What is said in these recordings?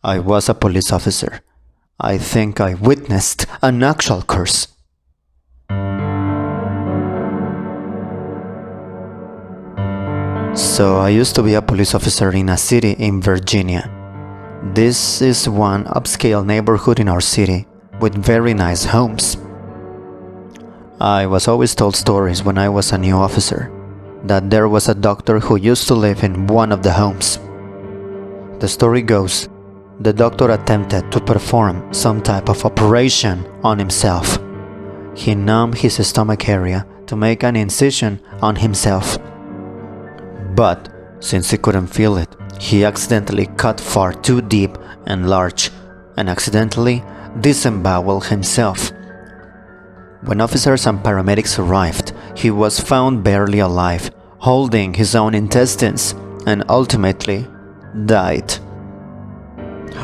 I was a police officer. I think I witnessed an actual curse. So I used to be a police officer in a city in Virginia. This is one upscale neighborhood in our city with very nice homes. I was always told stories when I was a new officer that there was a doctor who used to live in one of the homes. The story goes, the doctor attempted to perform some type of operation on himself. He numbed his stomach area to make an incision on himself. But since he couldn't feel it, he accidentally cut far too deep and large and accidentally disemboweled himself. When officers and paramedics arrived, he was found barely alive, holding his own intestines, and ultimately died.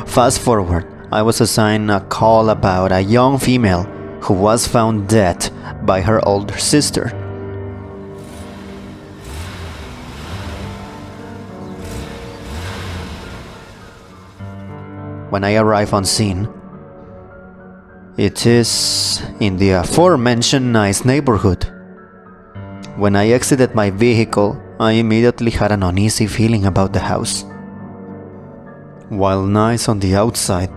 Fast forward, I was assigned a call about a young female who was found dead by her older sister. When I arrive on scene, it is in the aforementioned nice neighborhood. When I exited my vehicle, I immediately had an uneasy feeling about the house. While nice on the outside,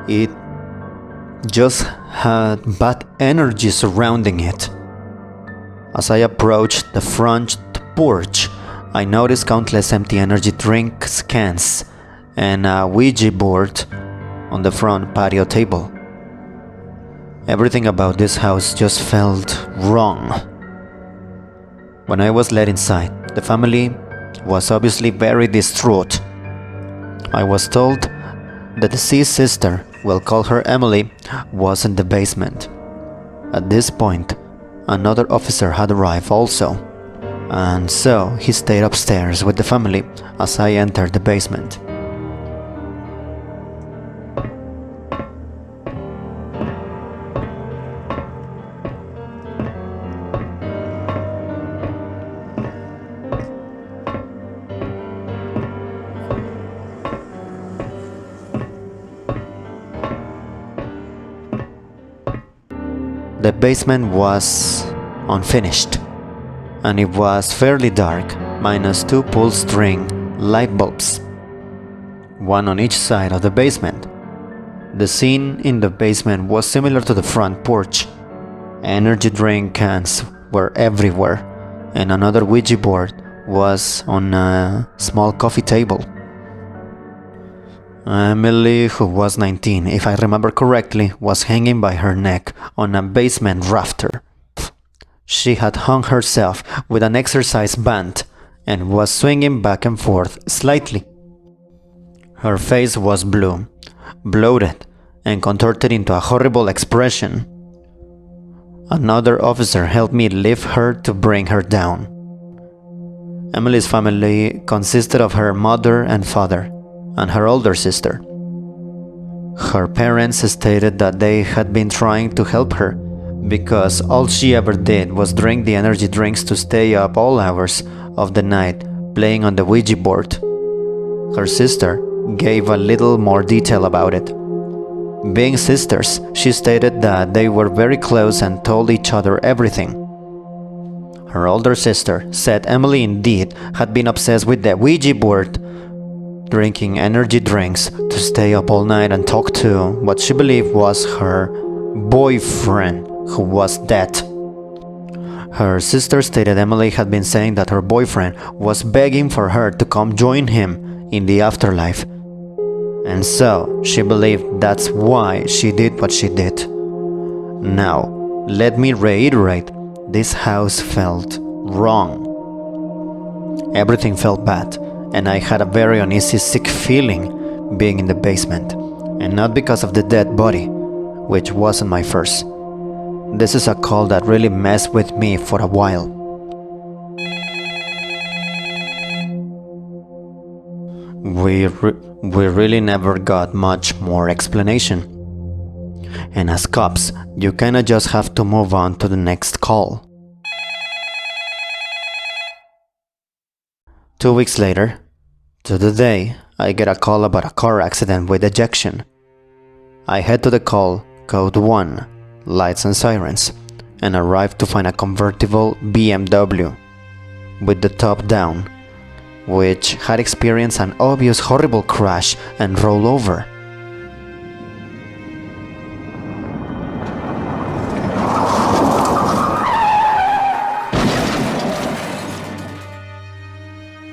it just had bad energy surrounding it. As I approached the front porch, I noticed countless empty energy drink cans and a Ouija board on the front patio table. Everything about this house just felt wrong. When I was led inside, the family was obviously very distraught. I was told the deceased sister, we'll call her Emily, was in the basement. At this point, another officer had arrived also, and so he stayed upstairs with the family as I entered the basement. The basement was unfinished, and it was fairly dark, minus 2 pull-string light bulbs, one on each side of the basement. The scene in the basement was similar to the front porch. Energy drink cans were everywhere, and another Ouija board was on a small coffee table. Emily, who was 19, if I remember correctly, was hanging by her neck on a basement rafter. She had hung herself with an exercise band and was swinging back and forth slightly. Her face was blue, bloated, and contorted into a horrible expression. Another officer helped me lift her to bring her down. Emily's family consisted of her mother and father, and her older sister. Her parents stated that they had been trying to help her because all she ever did was drink the energy drinks to stay up all hours of the night playing on the Ouija board. Her sister gave a little more detail about it. Being sisters, she stated that they were very close and told each other everything. Her older sister said Emily indeed had been obsessed with the Ouija board, drinking energy drinks to stay up all night and talk to what she believed was her boyfriend, who was dead. Her sister stated Emily had been saying that her boyfriend was begging for her to come join him in the afterlife, and so she believed that's why she did what she did. Now, let me reiterate, this house felt wrong. Everything felt bad, and I had a very uneasy, sick feeling being in the basement, and not because of the dead body, which wasn't my first. This is a call that really messed with me for a while. We really never got much more explanation. And as cops, you kinda just have to move on to the next call. 2 weeks later, to the day, I get a call about a car accident with ejection. I head to the call, code 1, lights and sirens, and arrive to find a convertible BMW with the top down, which had experienced an obvious horrible crash and rollover.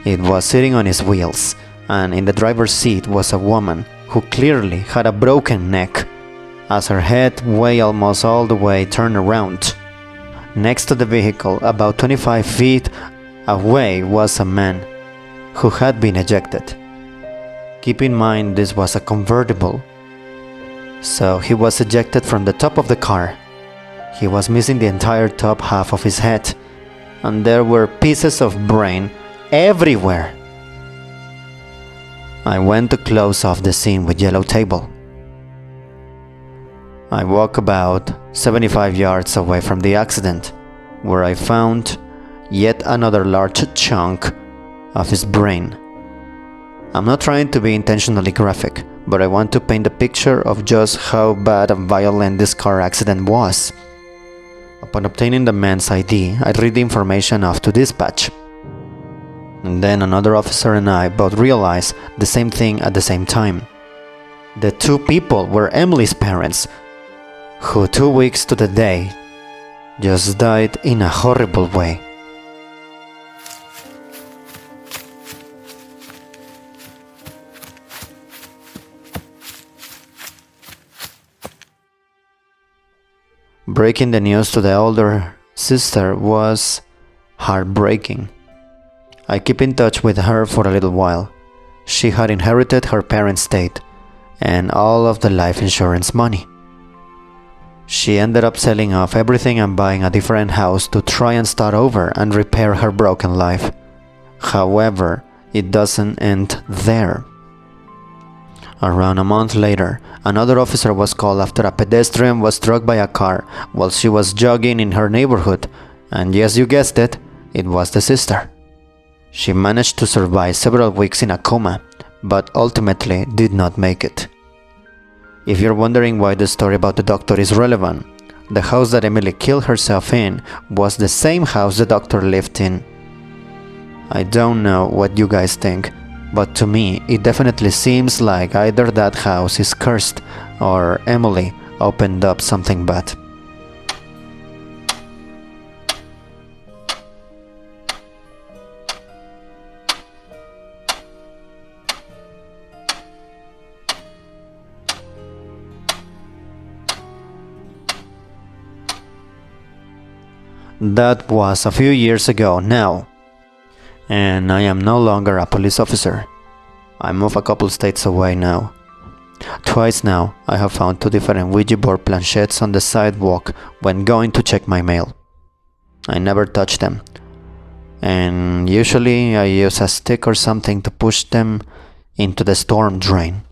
It was sitting on its wheels, and in the driver's seat was a woman who clearly had a broken neck, as her head way almost all the way turned around. Next to the vehicle, about 25 feet away, was a man who had been ejected. Keep in mind this was a convertible, so he was ejected from the top of the car. He was missing the entire top half of his head, and there were pieces of brain everywhere. I went to close off the scene with yellow table. I walked about 75 yards away from the accident, where I found yet another large chunk of his brain. I'm not trying to be intentionally graphic, but I want to paint a picture of just how bad and violent this car accident was. Upon obtaining the man's ID, I read the information off to dispatch. And then another officer and I both realized the same thing at the same time. The two people were Emily's parents, who 2 weeks to the day just died in a horrible way. Breaking the news to the older sister was heartbreaking. I keep in touch with her for a little while. She had inherited her parents' estate and all of the life insurance money. She ended up selling off everything and buying a different house to try and start over and repair her broken life. However, it doesn't end there. Around a month later, another officer was called after a pedestrian was struck by a car while she was jogging in her neighborhood, and yes, you guessed it, it was the sister. She managed to survive several weeks in a coma, but ultimately did not make it. If you're wondering why the story about the doctor is relevant, the house that Emily killed herself in was the same house the doctor lived in. I don't know what you guys think, but to me it definitely seems like either that house is cursed or Emily opened up something bad. That was a few years ago now, and I am no longer a police officer. I moved a couple states away now. Twice now, I have found 2 different Ouija board planchettes on the sidewalk when going to check my mail. I never touch them, and usually I use a stick or something to push them into the storm drain.